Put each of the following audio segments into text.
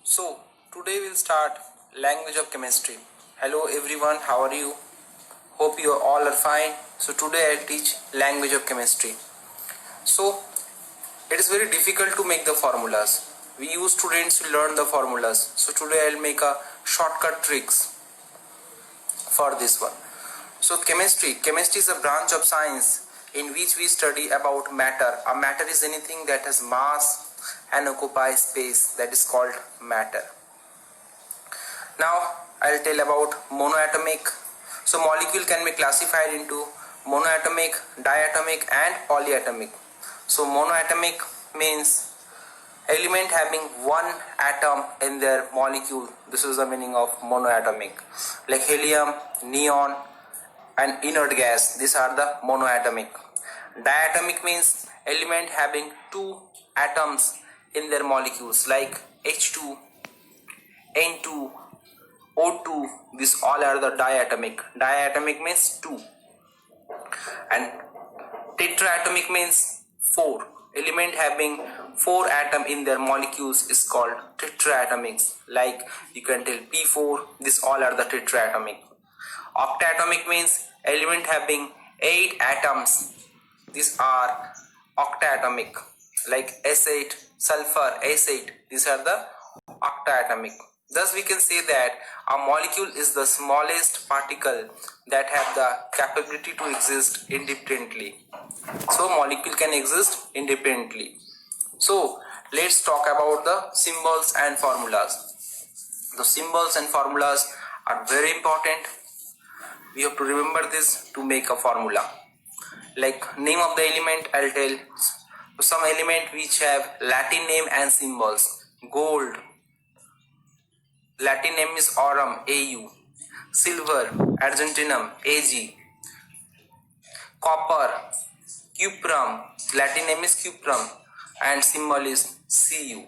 So today we'll start language of chemistry. Hello everyone, how are you? Hope you all are fine. So today I'll teach language of chemistry. So it is very difficult to make the formulas. We use students to learn the formulas. So today I'll make a shortcut tricks for this one. So chemistry is a branch of science in which we study about matter. A matter is anything that has mass and occupies space, that is called matter. Now I'll tell about monoatomic. So molecule can be classified into monoatomic, diatomic and polyatomic. So monoatomic means element having one atom in their molecule. This is the meaning of monoatomic. Like helium, neon and inert gas, these are the monoatomic. Diatomic means element having two atoms in their molecules, like H2, N2, O2, these all are the diatomic. Diatomic means 2. And tetraatomic means 4. Element having 4 atom in their molecules is called tetraatomics. Like you can tell P4, these all are the tetraatomic. Octatomic means element having 8 atoms. These are octatomic. Like S8, sulfur, S8, these are the octatomic. Thus we can say that a molecule is the smallest particle that have the capability to exist independently. So molecule can exist independently. So let's talk about the symbols and formulas. The symbols and formulas are very important. We have to remember this to make a formula. Like name of the element, I'll tell. Some element which have Latin name and symbols. Gold, Latin name is aurum, Au. Silver, argentinum, Ag. Copper, cuprum, Latin name is cuprum and symbol is Cu.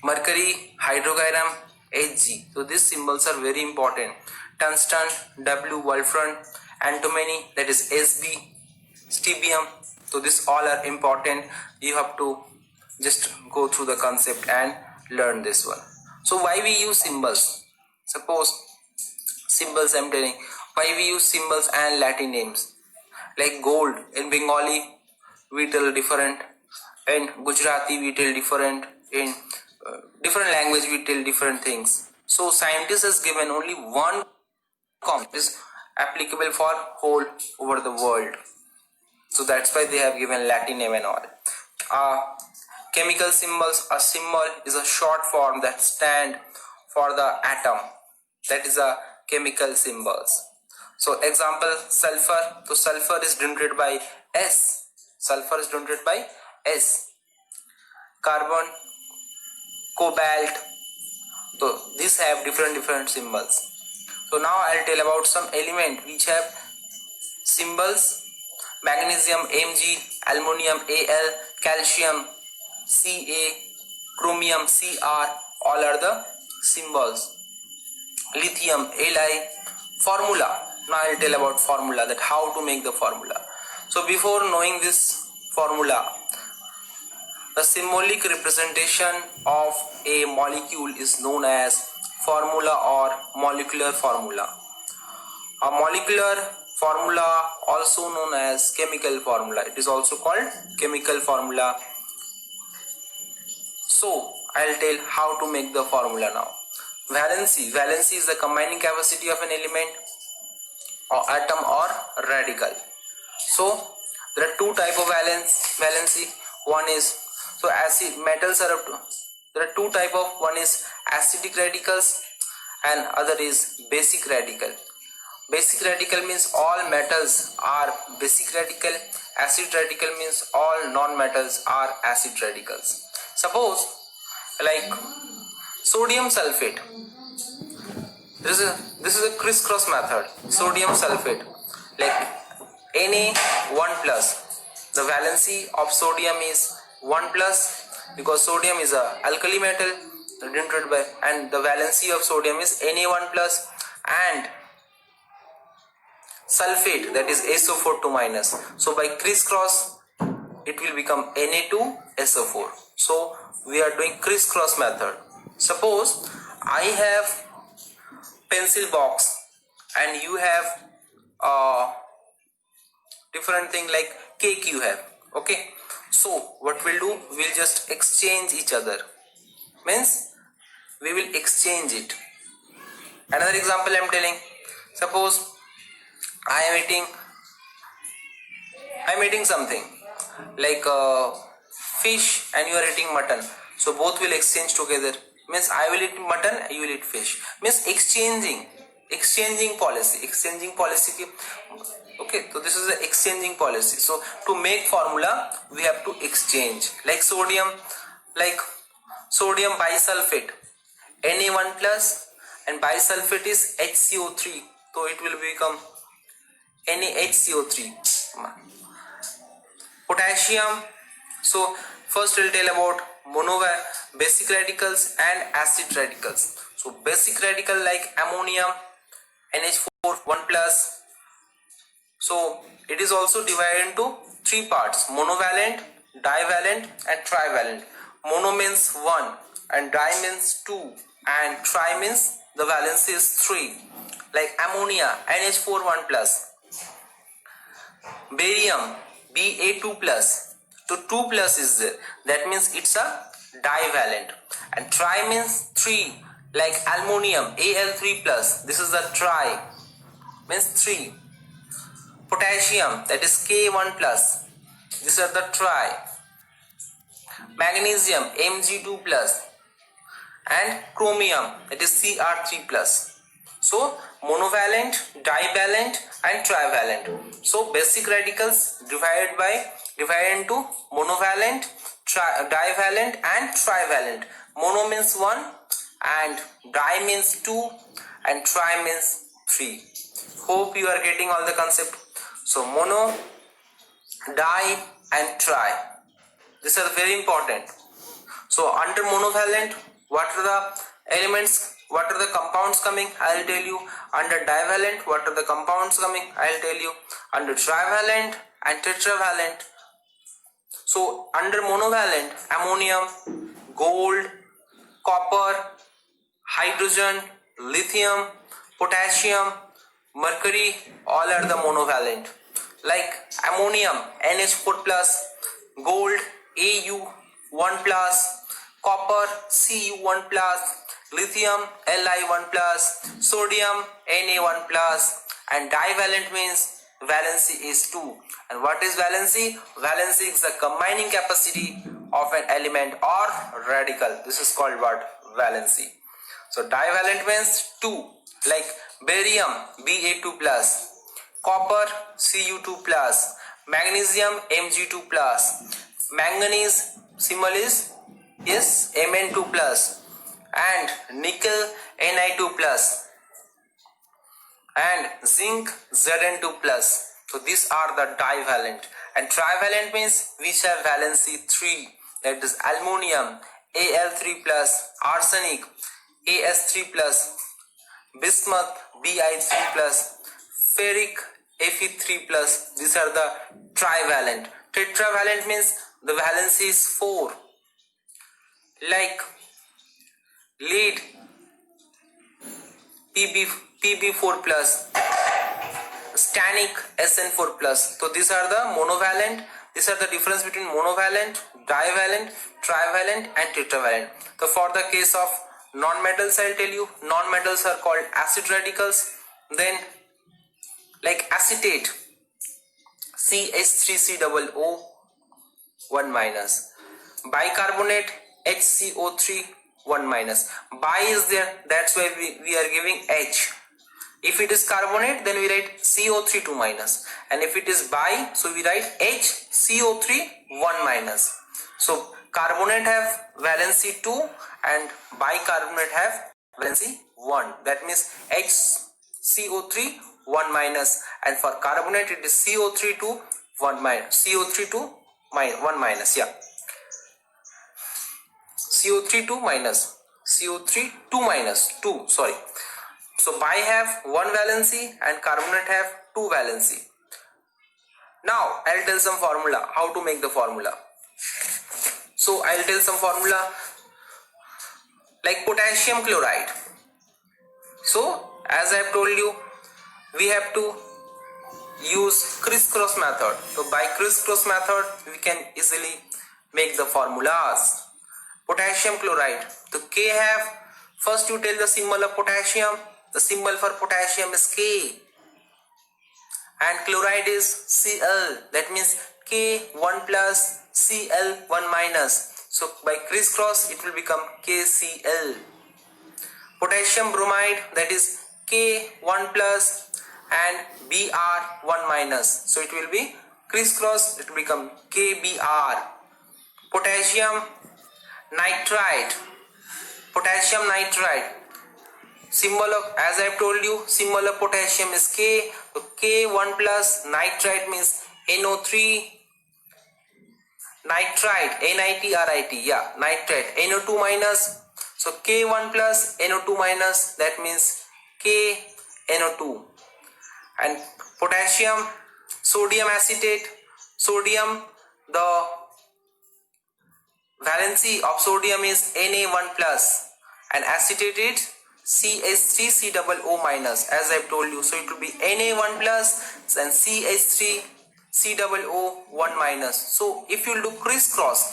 Mercury, hydrocarbon, Hg. So these symbols are very important. Tungsten, W, wolfram, antimony, that is Sb, strontium. So these all are important. You have to just go through the concept and learn this one. So why we use symbols? Suppose symbols, I'm telling why we use symbols and Latin names. Like gold in Bengali we tell different, in Gujarati we tell different, in different language we tell different things. So scientists has given only one concept is applicable for whole over the world. So that's why they have given Latin name and all. Chemical symbols, a symbol is a short form that stand for the atom. That is a chemical symbols. So example, sulfur. So sulfur is denoted by S. Sulfur is denoted by S. Carbon, cobalt. So these have different symbols. So now I'll tell about some element which have symbols. Magnesium, Mg, aluminum, Al, calcium, Ca, chromium, Cr, all are the symbols. Lithium, Li. Formula. Now I'll tell about formula, that how to make the formula. So before knowing this formula, the symbolic representation of a molecule is known as formula or molecular formula. A molecular formula also known as chemical formula. It is also called chemical formula. So I'll tell how to make the formula now. Valency. Valency is the combining capacity of an element or atom or radical. So there are two type of valency. One is, so acid metals are, there are two type of, one is acidic radicals and other is basic radical. Basic radical means all metals are basic radical. Acid radical means all non-metals are acid radicals. Suppose like sodium sulfate. This is a crisscross method. Sodium sulfate, like Na1 plus. The valency of sodium is 1 plus because sodium is a alkali metal denoted by, and the valency of sodium is Na1 plus, and sulfate, that is SO4 2 minus. So by crisscross it will become Na2SO4. So we are doing crisscross method. Suppose I have pencil box and you have different thing like cake you have. Okay, so what we'll do, we'll just exchange each other, means we will exchange it. Another example I'm telling, suppose I'm eating something like fish and you are eating mutton, so both will exchange together, means I will eat mutton, you will eat fish, means exchanging policy okay. So this is the exchanging policy. So to make formula we have to exchange, like sodium bisulfate Na1 plus, and bisulfate is HCO3, so it will become NaHCO3. Potassium, so first we'll tell about basic radicals and acid radicals. So basic radical like ammonium NH4 1 plus, so it is also divided into three parts: monovalent, divalent and trivalent. Mono means 1 and di means 2 and tri means the valency is 3, like ammonia NH4 1 plus, barium Ba2 plus, so 2 plus is there, that means it's a divalent, and tri means 3, like aluminum Al3 plus, this is the tri, means 3. Potassium, that is K1 plus, these are the tri. Magnesium Mg2 plus, and chromium, that is Cr3 plus. So monovalent, divalent and trivalent. So basic radicals divided into monovalent, divalent and trivalent. Mono means 1 and di means 2 and tri means 3. Hope you are getting all the concept. So mono, di and tri, these are very important. So under monovalent, what are the elements, what are the compounds coming, I will tell you. Under divalent, what are the compounds coming, I will tell you. Under trivalent and tetravalent. So under monovalent, ammonium, gold, copper, hydrogen, lithium, potassium, mercury, all are the monovalent. Like ammonium NH4 plus, gold Au1 plus, copper Cu1 plus, lithium Li1 plus, sodium Na1 plus, and divalent means valency is 2. And what is valency? Valency is the combining capacity of an element or radical. This is called what? Valency. So divalent means 2, like barium Ba2 plus, copper Cu2 plus, magnesium Mg2 plus, manganese symbol is Mn2 plus, and nickel Ni2 plus, and zinc Zn2 plus. So these are the divalent. And trivalent means which have valency 3, that is aluminium Al3 plus, arsenic As3 plus, bismuth Bi3 plus, ferric Fe3 plus. These are the trivalent. Tetravalent means the valency is 4, like lead Pb4 plus, stannic Sn4 plus. So these are the monovalent. These are the difference between monovalent, divalent, trivalent and tetravalent. So for the case of non-metals, I'll tell you, non-metals are called acid radicals. Then like acetate CH3COO 1 minus, bicarbonate HCO3 1 minus. Bi is there, that's why we are giving H. If it is carbonate, then we write CO3 2 minus, and if it is bi, so we write HCO3 1 minus. So carbonate have valency 2 and bicarbonate have valency 1, that means HCO3 1 minus, and for carbonate it is CO3 2 1 minus, CO3 2 1 minus, yeah, CO3 2 minus, CO3 2 minus 2, sorry. So bi have 1 valency and carbonate have 2 valency. Now I'll tell some formula, how to make the formula. So So I'll tell some formula like potassium chloride. So as I've told you, we have to use crisscross method. So by crisscross method we can easily make the formulas. Potassium chloride. So K have, first you tell the symbol of potassium. The symbol for potassium is K. And chloride is Cl. That means K1 plus Cl1 minus. So by crisscross it will become KCl. Potassium bromide, that is K1 plus and Br1 minus. So it will be crisscross, it will become KBr. Potassium nitride. Potassium nitride. Symbol of, as I have told you, symbol of potassium is K. So K1 plus nitride means NO3 nitride, NITRIT, yeah, nitride, NO2 minus. So K1 plus NO2 minus, that means KNO2. And potassium, sodium acetate. Sodium, the valency of sodium is Na1 plus and acetate is CH3COO minus, as I have told you. So it will be Na1 plus and CH3COO1 minus. So if you do crisscross,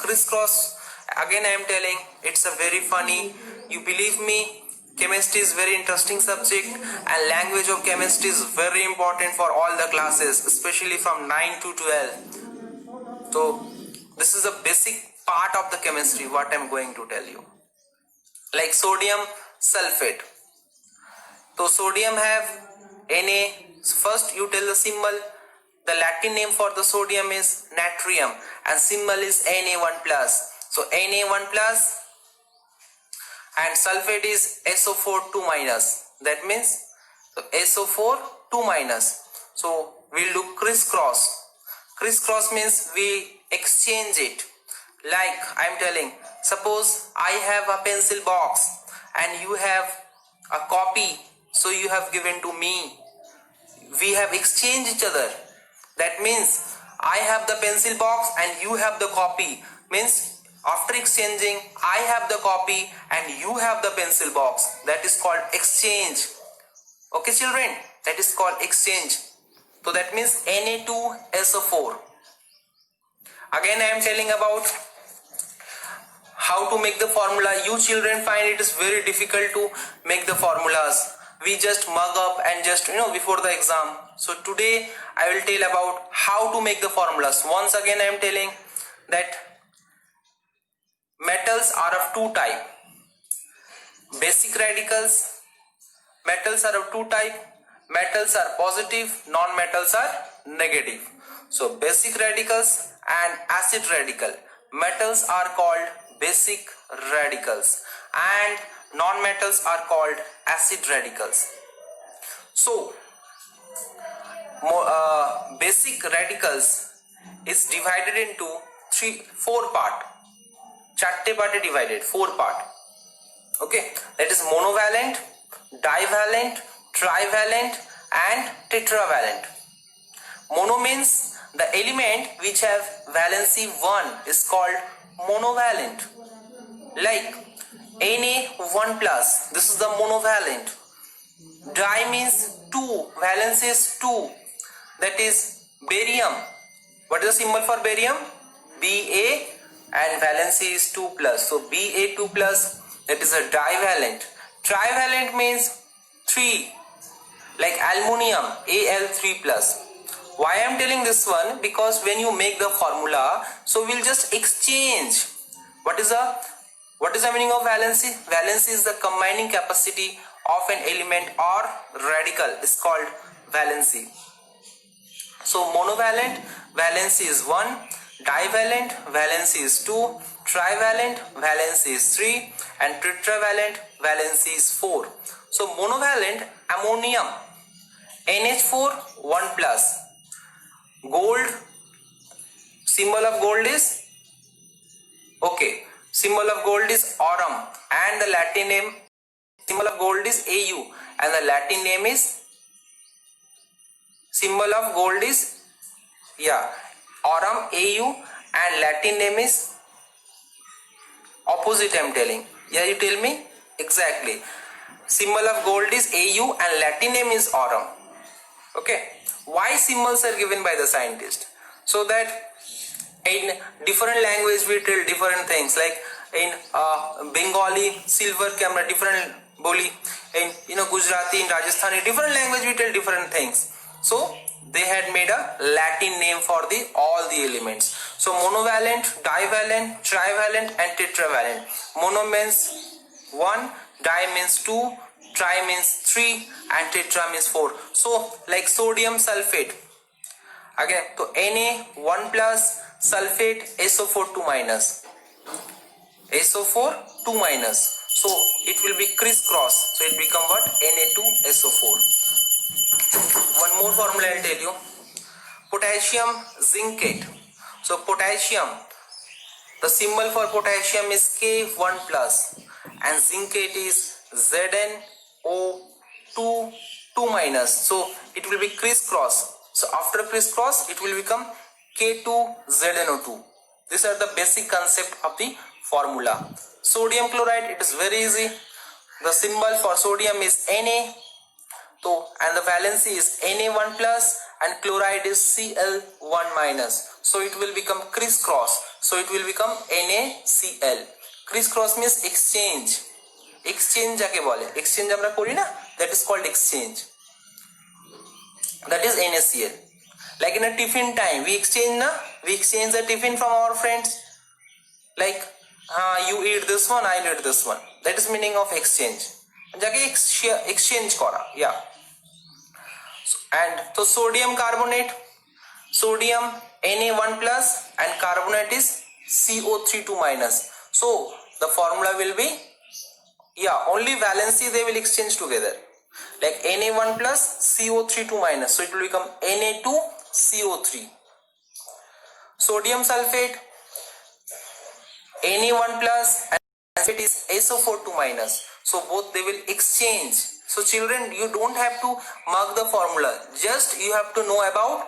again I am telling, it's a very funny, you believe me, chemistry is very interesting subject and language of chemistry is very important for all the classes, especially from 9 to 12. So this is a basic part of the chemistry what I am going to tell you. Like sodium sulfate. So sodium have Na. First you tell the symbol. The Latin name for the sodium is natrium and symbol is Na1 plus. So Na1 plus and sulfate is SO4 2 minus. That means so SO4 2 minus. So we'll do crisscross. Crisscross means we exchange it. Like I am telling, suppose I have a pencil box and you have a copy, so you have given to me. We have exchanged each other. That means I have the pencil box and you have the copy. Means after exchanging, I have the copy and you have the pencil box. That is called exchange. Okay children, that is called exchange. So that means Na2SO4. Again I am telling about how to make the formula. You children find it is very difficult to make the formulas. We just mug up and just before the exam. So today I will tell about how to make the formulas. Once again I am telling that metals are of two type. Basic radicals. Metals are of two type. Metals are positive, non-metals are negative. So basic radicals and acid radical. Metals are called basic radicals and non-metals are called acid radicals. So basic radicals is divided into four part. Chatte part divided, four part. Okay, that is monovalent, divalent, trivalent and tetravalent. Mono means the element which have valency 1 is called monovalent. Like Na1 plus, this is the monovalent. Di means 2, valence is 2, that is barium. What is the symbol for barium? Ba and valency is 2 plus. So Ba2 plus, that is a divalent. Trivalent means 3, like aluminium, Al3 plus. Why I am telling this one? Because when you make the formula, so we'll just exchange. What is the meaning of valency? Valency is the combining capacity of an element or radical is called valency. So monovalent valency is 1, divalent valency is 2, trivalent valency is 3 and tetravalent valency is 4. So monovalent ammonium NH4 1 plus. Gold, symbol of gold is symbol of gold is aurum and the Latin name, symbol of gold is Au and the Latin name is, symbol of gold is aurum, Au and Latin name is Opposite I'm telling. Yeah, you tell me? Exactly. Symbol of gold is AU and Latin name is aurum. Okay. Why symbols are given by the scientist? So that in different language we tell different things, like in Bengali silver camera different boli, in Gujarati, in Rajasthani different language we tell different things. So they had made a Latin name for the all the elements. So monovalent, divalent, trivalent and tetravalent. Mono means 1, di means 2, tri means 3 and tetra means 4. So like sodium sulfate, again, so Na 1 plus, sulfate SO4 2 minus, SO4 2 minus. So it will be crisscross. So it become what? Na2SO4. One more formula I'll tell you. Potassium zincate. So potassium, the symbol for potassium is K1 plus and zincate is ZnO2 2 minus. So it will be crisscross. So after crisscross it will become K2ZnO2. These are the basic concept of the formula. Sodium chloride, it is very easy. The symbol for sodium is Na. So and the valency is Na1 plus and chloride is Cl1 minus. So it will become crisscross. So it will become NaCl. Crisscross means exchange. Exchange jake bole. Exchange amra kori na, that is called exchange. That is NaCl. Like in a tiffin time, we exchange the tiffin from our friends. Like you eat this one, I eat this one. That is meaning of exchange. Jake exchange kora. Yeah. And so sodium carbonate, sodium Na1 plus and carbonate is CO3 2 minus. So the formula will be, only valency they will exchange together. Like Na1 plus CO3 2 minus. So it will become Na2CO3. Sodium sulfate, Na1 plus and it is SO4 2 minus. So both they will exchange. So children, you don't have to mark the formula. Just you have to know about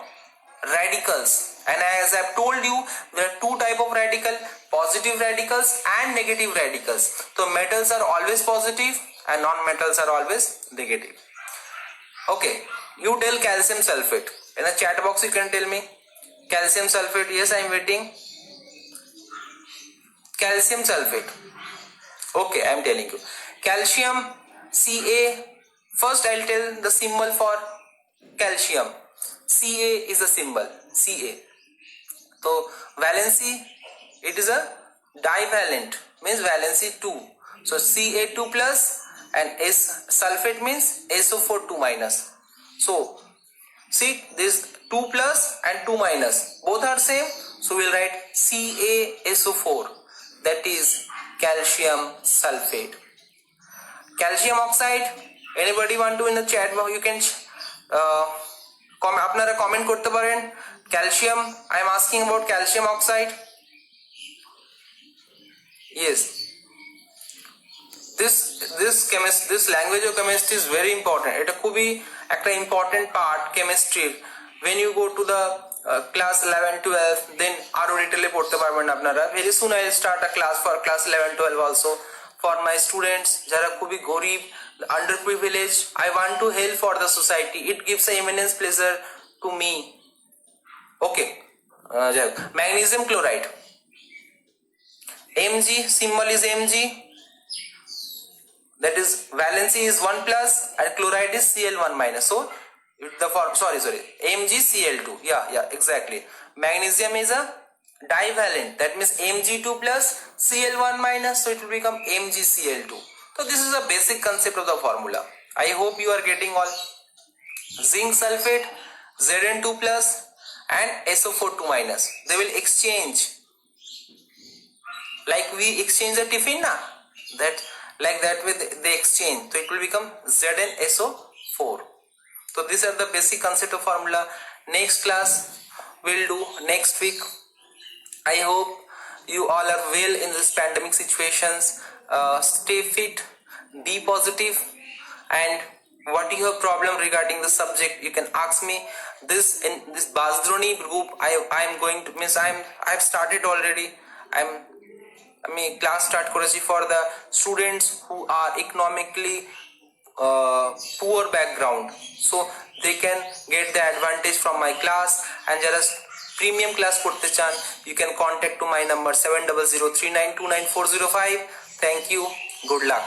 radicals. And as I have told you, there are two type of radical, positive radicals and negative radicals. So metals are always positive and non-metals are always negative. Okay, you tell calcium sulfate. In the chat box you can tell me. Calcium sulfate, yes, I am waiting. Calcium sulfate. Okay, I am telling you. Calcium, Ca. First I will tell the symbol for calcium. Ca is the symbol. Ca. So valency, it is a divalent, means valency 2. So Ca2 plus and S sulfate means SO4 2 minus. So see, this 2 plus and 2 minus both are same. So we will write CaSO4, that is calcium sulfate. Calcium oxide, anybody want to in the chat box, you can আপনারা comment করতে পারেন. Calcium, I am asking about calcium oxide. Yes, this language of chemistry is very important. এটা খুবই একটা important part chemistry. When you go to the class 11 12, then আরো ডিটেইলে পড়তে পারবেন আপনারা. Very soon I will start a class for class 11 12 also for my students যারা খুবই গরিব, underprivileged. I want to help for the society. It gives a immense pleasure to me. Okay, magnesium chloride, Mg, symbol is Mg, that is valency is 1 plus and chloride is Cl1 minus. So the form, sorry, MgCl2. Yeah, exactly. Magnesium is a divalent, that means Mg2 plus Cl1 minus, so it will become MgCl2. So this is a basic concept of the formula. I hope you are getting all. Zinc sulfate, Zn2 plus and SO4 2 minus. They will exchange. Like we exchange the tiffin na, that like that with they exchange. So it will become ZnSO4. So these are the basic concept of formula. Next class we'll do next week. I hope you all are well in this pandemic situations. Stay fit, be positive, and what you have problem regarding the subject, you can ask me. This in this Basdroni group, I am going to I've started already. I'm আমি class start করেছি for the students who are economically poor background, so they can get the advantage from my class. and যারা premium class করতে চান, you can contact to my number 7003929405. Thank you, good luck.